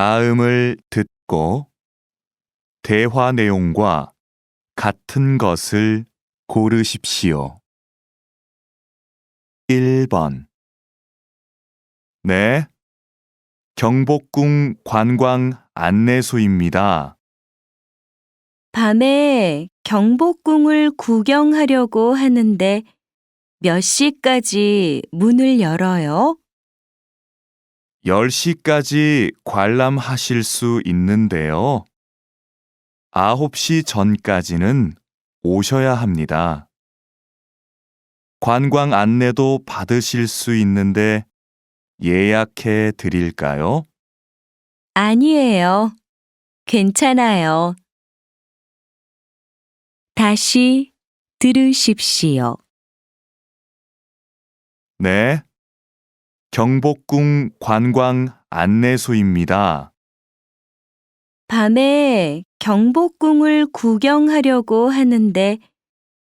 다음을 듣고 대화 내용과 같은 것을 고르십시오. 1번. 네, 경복궁 관광 안내소입니다. 밤에 경복궁을 구경하려고 하는데 몇 시까지 문을 열어요? 10시까지 관람하실 수 있는데요. 9시 전까지는 오셔야 합니다. 관광 안내도 받으실 수 있는데 예약해 드릴까요? 아니에요. 괜찮아요. 다시 들으십시오. 네, 경복궁 관광 안내소입니다. 밤에 경복궁을 구경하려고 하는데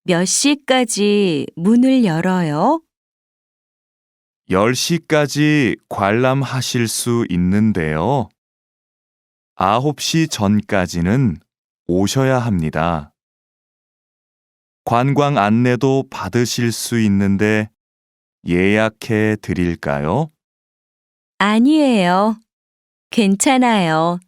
몇 시까지 문을 열어요? 10시까지 관람하실 수 있는데요. 9시 전까지는 오셔야 합니다. 관광 안내도 받으실 수 있는데 예약해 드릴까요? 아니에요. 괜찮아요.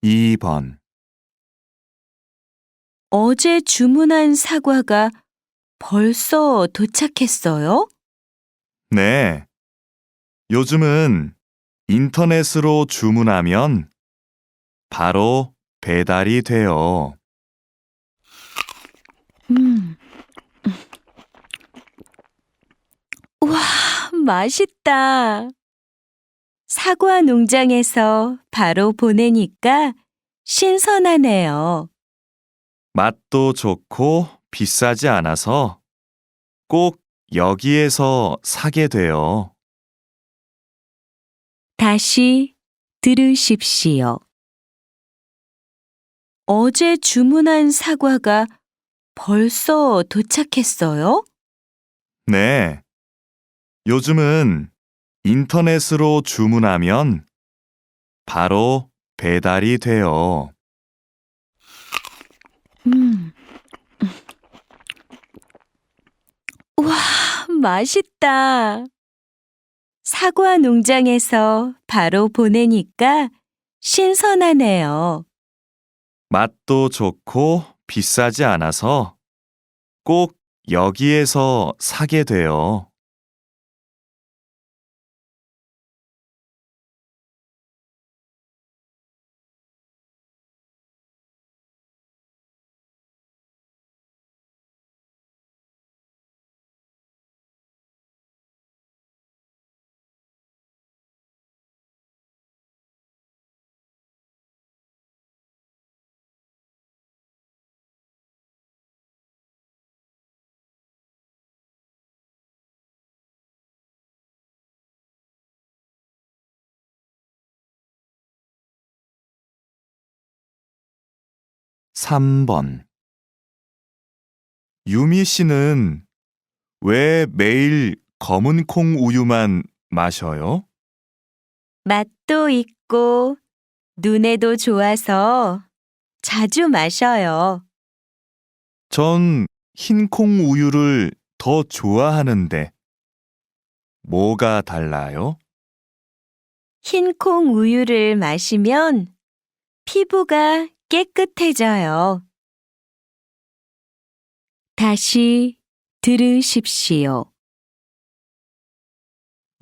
이 번. 어제 주문한 사과가 벌써 도착했어요? 네. 요즘은 인터넷으로 주문하면 바로 배달이 돼요. 음. 와, 맛있다. 사과 농장에서 바로 보내니까 신선하네요. 맛도 좋고 비싸지 않아서 꼭 여기에서 사게 돼요. 다시 들으십시오. 어제 주문한 사과가 벌써 도착했어요? 네. 요즘은 인터넷으로 주문하면 바로 배달이 돼요. 음. 와, 맛있다. 사과 농장에서 바로 보내니까 신선하네요. 맛도 좋고 비싸지 않아서 꼭 여기에서 사게 돼요. 3번. 유미 씨는 왜 매일 검은 콩 우유만 마셔요? 맛도 있고 눈에도 좋아서 자주 마셔요. 전 흰 콩 우유를 더 좋아하는데 뭐가 달라요? 흰콩 우유를 마시면 피부가 깨끗해져요. 다시 들으십시오.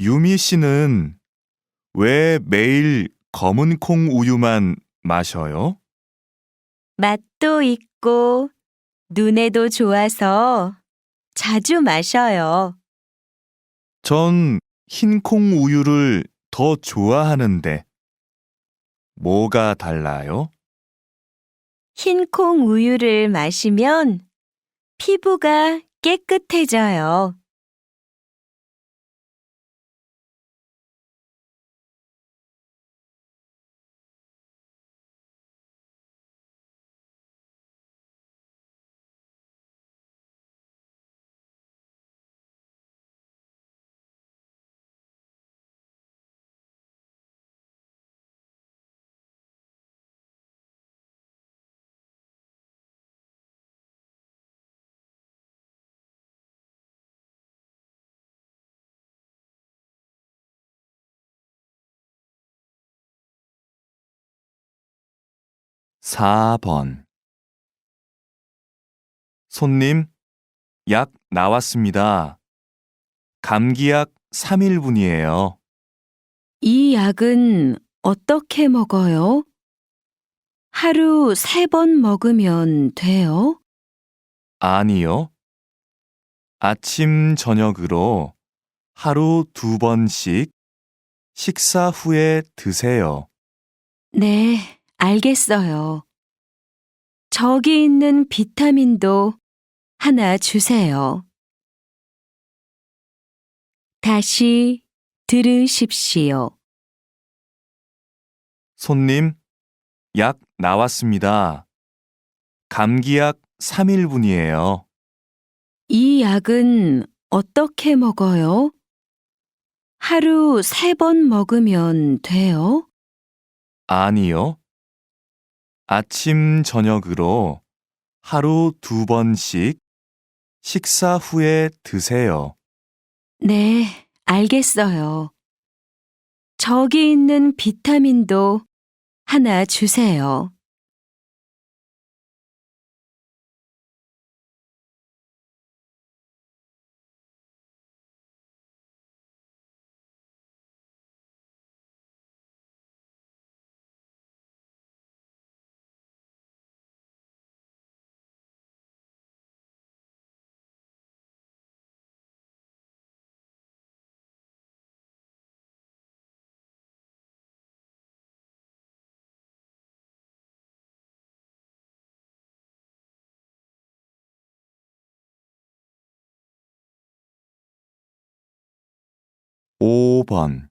유미 씨는 왜 매일 검은 콩 우유만 마셔요? 맛도 있고 눈에도 좋아서 자주 마셔요. 전 흰콩 우유를 더 좋아하는데 뭐가 달라요? 흰콩 우유를 마시면 피부가 깨끗해져요. (4번) 손님, 약 나왔습니다. 감기약 3일분이에요. 이 약은 어떻게 먹어요? 하루 3번 먹으면 돼요? 아니요. 아침, 저녁으로 하루 2번씩 식사 후에 드세요. 네, 알겠어요. 저기 있는 비타민도 하나 주세요. 다시 들으십시오. 손님, 약 나왔습니다. 감기약 3일분이에요. 이 약은 어떻게 먹어요? 하루 3번 먹으면 돼요? 아니요. 아침, 저녁으로 하루 2번씩 식사 후에 드세요. 네, 알겠어요. 저기 있는 비타민도 하나 주세요. (5번)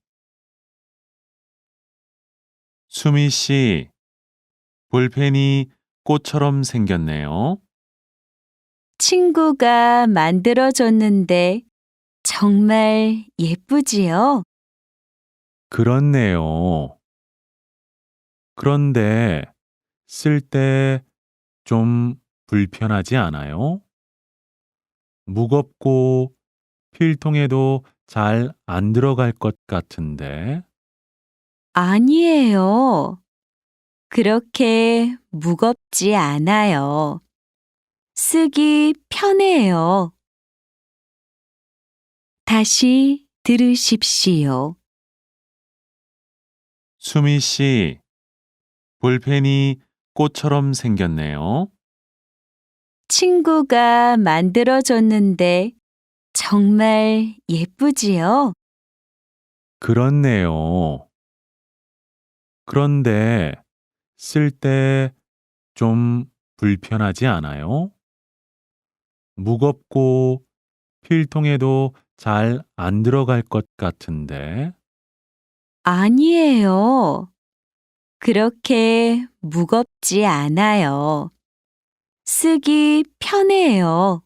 수미 씨, 볼펜이 꽃처럼 생겼네요. 친구가 만들어줬는데 정말 예쁘지요? 그렇네요. 그런데 쓸 때 좀 불편하지 않아요? 무겁고 필통에도 잘 안 들어갈 것 같은데. 아니에요. 그렇게 무겁지 않아요. 쓰기 편해요. 다시 들으십시오. 수미 씨, 볼펜이 꽃처럼 생겼네요. 친구가 만들어줬는데 정말 예쁘지요? 그렇네요. 그런데 쓸 때 좀 불편하지 않아요? 무겁고 필통에도 잘 안 들어갈 것 같은데. 아니에요. 그렇게 무겁지 않아요. 쓰기 편해요.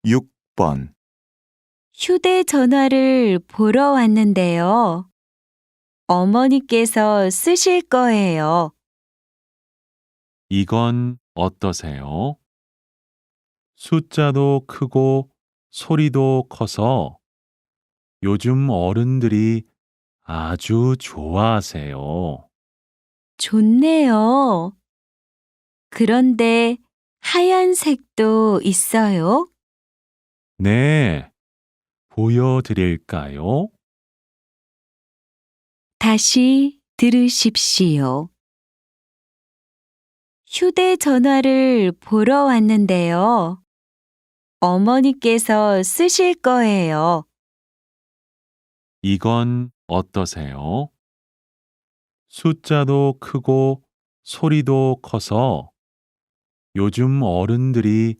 (6번) 휴대전화를 보러 왔는데요. 어머니께서 쓰실 거예요. 이건 어떠세요? 숫자도 크고 소리도 커서 요즘 어른들이 아주 좋아하세요. 좋네요. 그런데 하얀색도 있어요? 네, 보여드릴까요? 다시 들으십시오. 휴대전화를 보러 왔는데요. 어머니께서 쓰실 거예요. 이건 어떠세요? 숫자도 크고 소리도 커서 요즘 어른들이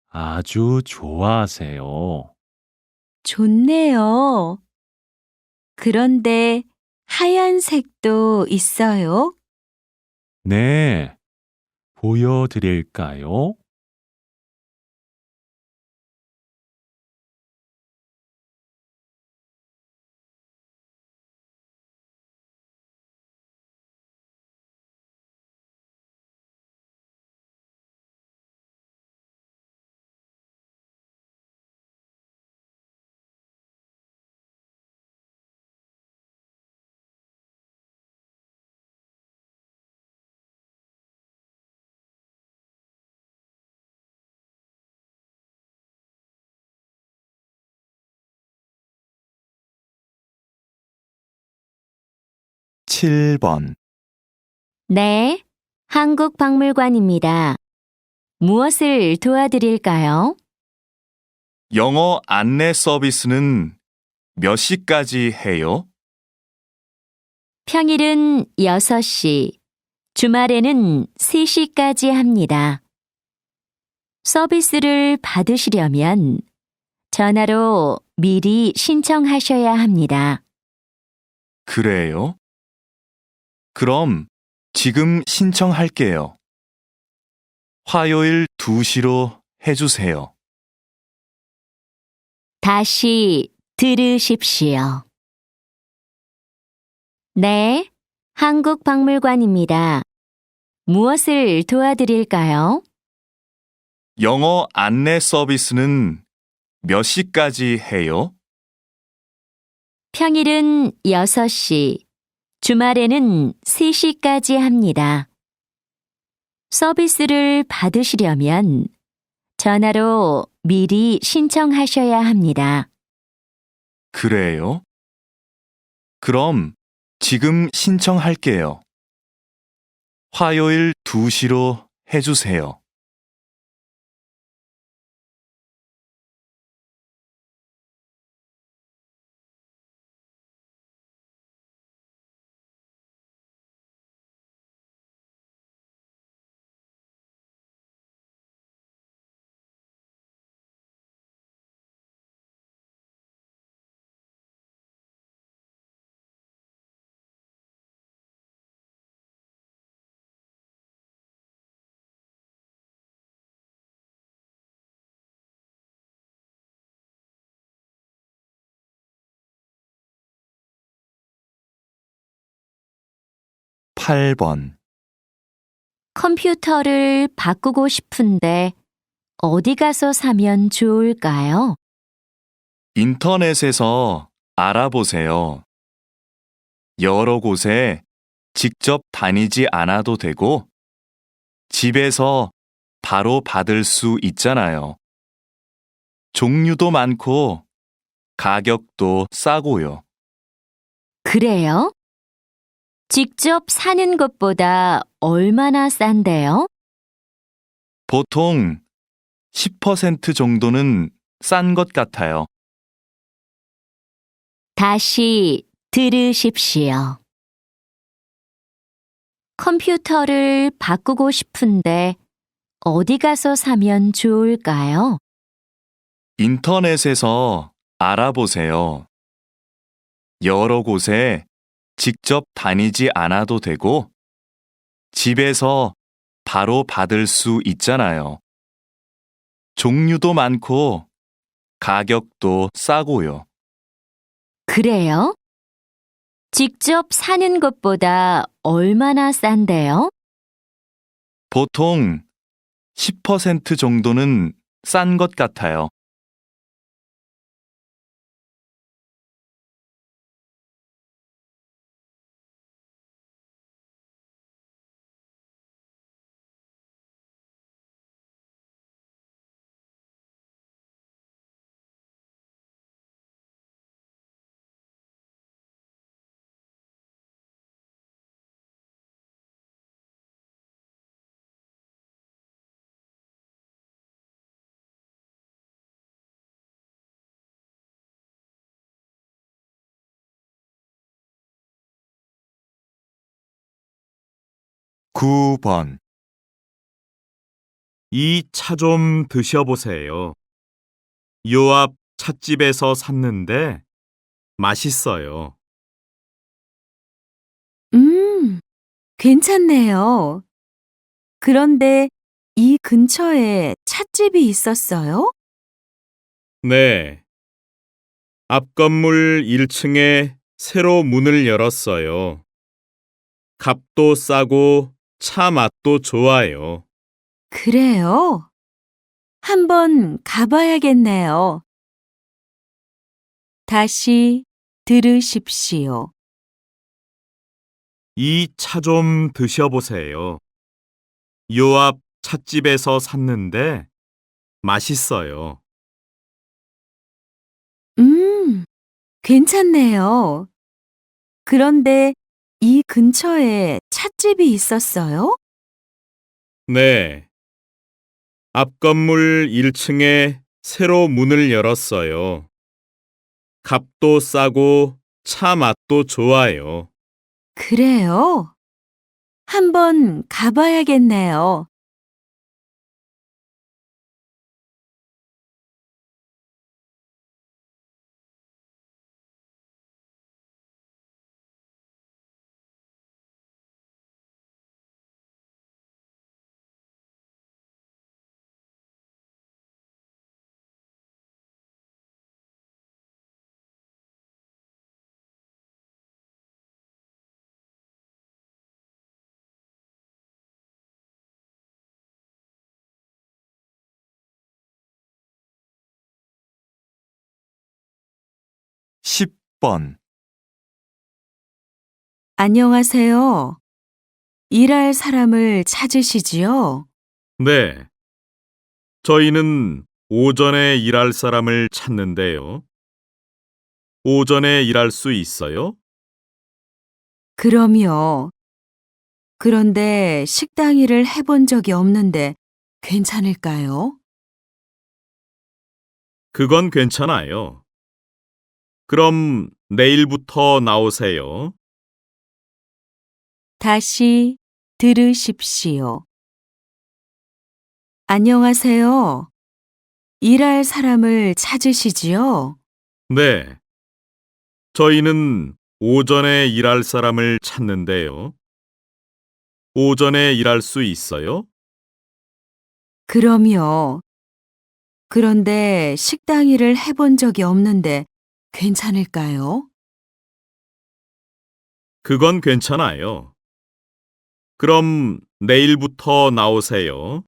아주 좋아하세요. 좋네요. 그런데 하얀색도 있어요? 네, 보여드릴까요? 칠 번 네, 한국박물관입니다. 무엇을 도와드릴까요? 영어 안내 서비스는 몇 시까지 해요? 평일은 6시, 주말에는 3시까지 합니다. 서비스를 받으시려면 전화로 미리 신청하셔야 합니다. 그래요? 그럼 지금 신청할게요. 화요일 2시로 해주세요. 다시 들으십시오. 네, 한국박물관입니다. 무엇을 도와드릴까요? 영어 안내 서비스는 몇 시까지 해요? 평일은 6시, 주말에는 3시까지 합니다. 서비스를 받으시려면 전화로 미리 신청하셔야 합니다. 그래요? 그럼 지금 신청할게요. 화요일 2시로 해주세요. 팔 번 컴퓨터를 바꾸고 싶은데 어디 가서 사면 좋을까요? 인터넷에서 알아보세요. 여러 곳에 직접 다니지 않아도 되고 집에서 바로 받을 수 있잖아요. 종류도 많고 가격도 싸고요. 그래요? 직접 사는 것보다 얼마나 싼데요? 보통 10% 정도는 싼 것 같아요. 다시 들으십시오. 컴퓨터를 바꾸고 싶은데 어디 가서 사면 좋을까요? 인터넷에서 알아보세요. 여러 곳에 직접 다니지 않아도 되고 집에서 바로 받을 수 있잖아요. 종류도 많고 가격도 싸고요. 그래요? 직접 사는 것보다 얼마나 싼데요? 보통 10% 정도는 싼 것 같아요. 구 번 이 차 좀 드셔보세요. 요 앞 찻집에서 샀는데 맛있어요. 괜찮네요. 그런데 이 근처에 찻집이 있었어요? 네. 앞 건물 1층에 새로 문을 열었어요. 값도 싸고 차 맛도 좋아요. 그래요? 한번 가봐야겠네요. 다시 들으십시오. 이 차 좀 드셔보세요. 요 앞 찻집에서 샀는데 맛있어요. 괜찮네요. 그런데 이 근처에 찻집이 있었어요? 네. 앞 건물 1층에 새로 문을 열었어요. 값도 싸고 차 맛도 좋아요. 그래요? 한번 가봐야겠네요. 십 번 안녕하세요. 일할 사람을 찾으시지요? 네. 저희는 오전에 일할 사람을 찾는데요. 오전에 일할 수 있어요? 그럼요. 그런데 식당 일을 해본 적이 없는데 괜찮을까요? 그건 괜찮아요. 그럼 내일부터 나오세요. 다시 들으십시오. 안녕하세요. 일할 사람을 찾으시지요? 네. 저희는 오전에 일할 사람을 찾는데요. 오전에 일할 수 있어요? 그럼요. 그런데 식당 일을 해본 적이 없는데 괜찮을까요? 그건 괜찮아요. 그럼 내일부터 나오세요.